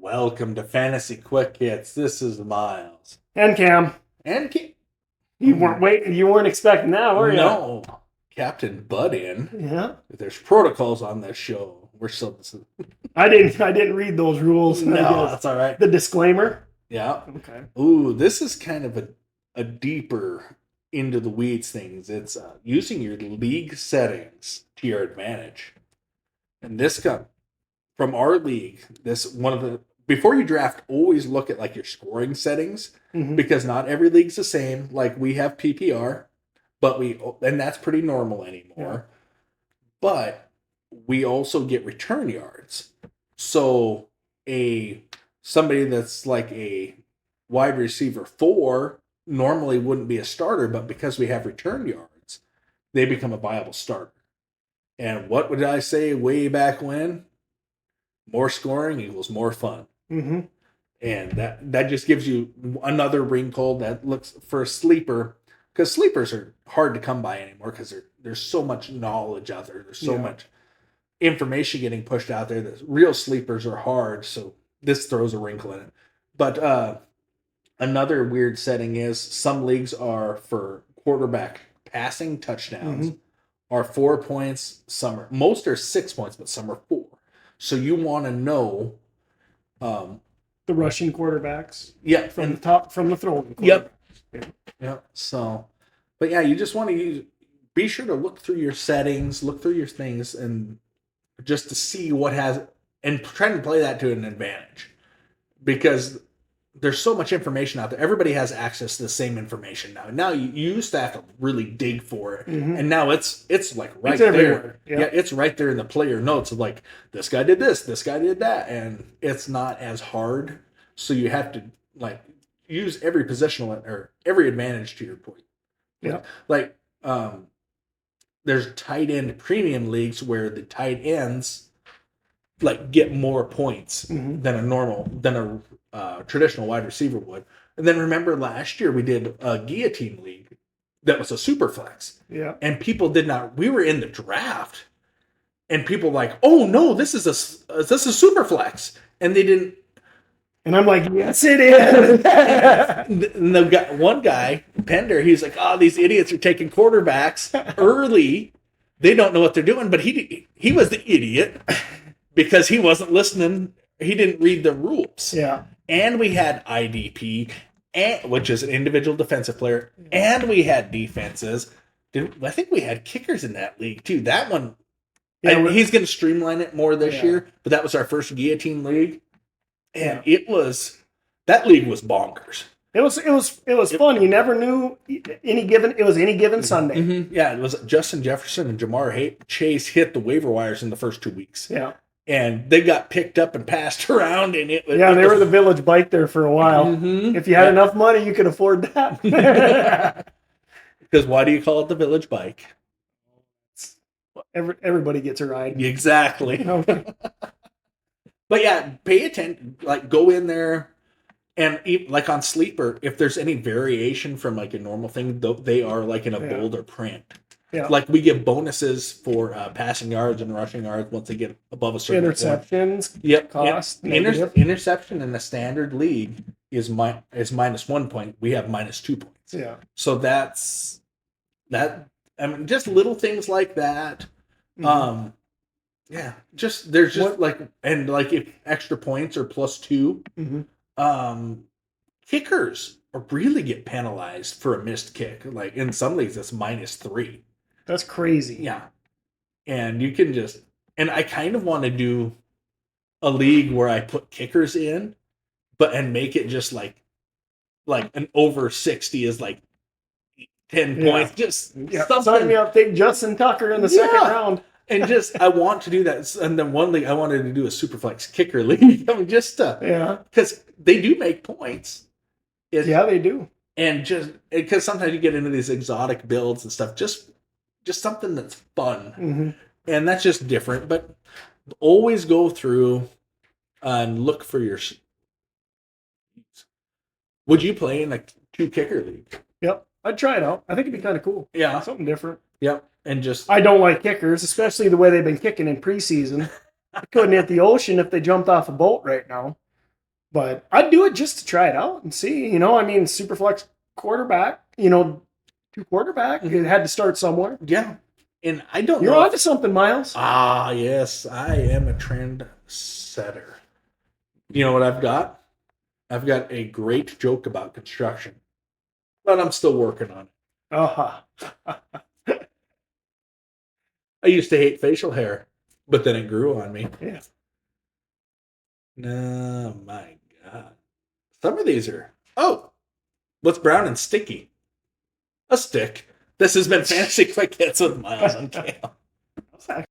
Welcome to Fantasy Quick Hits. This is Miles. And Cam, And you weren't waiting. You weren't expecting that, were you? no, Captain Butt in. Yeah. There's protocols on this show. We're still. I didn't read those rules. I No, guess. that's all right. The disclaimer. Yeah. Okay. Ooh, this is kind of a deeper into the weeds things. It's using your league settings to your advantage. And this comes from our league. This one of the before you draft, always look at like your scoring settings because not every league's the same. Like we have PPR, but and that's pretty normal anymore. Yeah. But we also get return yards. So somebody that's like a wide receiver 4 normally wouldn't be a starter, but because we have return yards, they become a viable starter. And what would I say way back when? More scoring equals more fun. Mm-hmm. And that just gives you another wrinkle that looks for a sleeper, because sleepers are hard to come by anymore because there's so much knowledge out there. There's so much information getting pushed out there. The real sleepers are hard, so this throws a wrinkle in it. But another weird setting is some leagues are for quarterback passing touchdowns are 4 points. Most are 6 points, but some are 4. So you want to know the rushing quarterbacks. Yeah, from the top, from the throwing. Yep. Yep. So, but yeah, you just want to be sure to look through your settings, look through your things, and just to see what has, and try to play that to an advantage, because there's so much information out there. Everybody has access to the same information now. Now you used to have to really dig for it, and now it's like right there. Everywhere. Yeah, it's right there in the player notes of like, this guy did this guy did that, and it's not as hard. So you have to like use every positional or every advantage to your point. Yeah, like there's tight end premium leagues where the tight ends like get more points than a traditional wide receiver would. And then remember last year we did a guillotine league that was a super flex. Yeah. And people we were in the draft and people like, oh no, this is a super flex. And they didn't. And I'm like, yes, it is. And one guy, Pender, he's like, oh, these idiots are taking quarterbacks early. They don't know what they're doing. But he was the idiot because he wasn't listening. He didn't read the rules. Yeah. And we had IDP, which is an individual defensive player, and we had defenses. I think we had kickers in that league too. That one, he's going to streamline it more this year, but that was our first guillotine league, and that league was bonkers. It was fun. You never knew any given Sunday. Mm-hmm. Yeah, it was Justin Jefferson and Jamar Chase hit the waiver wires in the first 2 weeks. Yeah. And they got picked up and passed around, and they were the village bike there for a while. Mm-hmm. If you had enough money, you could afford that. Because why do you call it the village bike? Everybody gets a ride. Exactly. But yeah, pay attention. Like go in there, and like on Sleeper, if there's any variation from like a normal thing, they are like in a bolder print. Yeah. Like we give bonuses for passing yards and rushing yards once they get above a certain interceptions. Point. Yep. Cost. Interception in the standard league is minus 1 point. We have minus 2 points. Yeah. So that's that. I mean, just little things like that. Mm-hmm. Yeah. There's just if extra points are +2. Mm-hmm. Kickers really get penalized for a missed kick. Like in some leagues, that's -3. That's crazy. Yeah. And you can and I kind of want to do a league where I put kickers in, and make it just like an over 60 is like 10 points. Just something. Sign me up, take Justin Tucker in the second round. And I want to do that. And then one league, I wanted to do a Superflex kicker league. I mean, because they do make points. They do. And because sometimes you get into these exotic builds and stuff, just something that's fun. Mm-hmm. And that's just different. But always go through and look for your. Would you play in a 2-kicker league? Yep. I'd try it out. I think it'd be kind of cool. Yeah. Something different. Yep. And I don't like kickers, especially the way they've been kicking in preseason. I couldn't hit the ocean if they jumped off a boat right now. But I'd do it just to try it out and see. I mean, Superflex quarterback. Two quarterback. Mhm. It had to start somewhere. Yeah. And I don't You're know. onto something, Miles. Ah, yes, I am a trend setter. You know what I've got? I've got a great joke about construction, but I'm still working on it. Uh-huh. I used to hate facial hair, but then it grew on me. Yeah. Oh my God. Some of these are. Oh, what's brown and sticky? A stick. This has been Fantasy Quick Hits with Miles and Kale.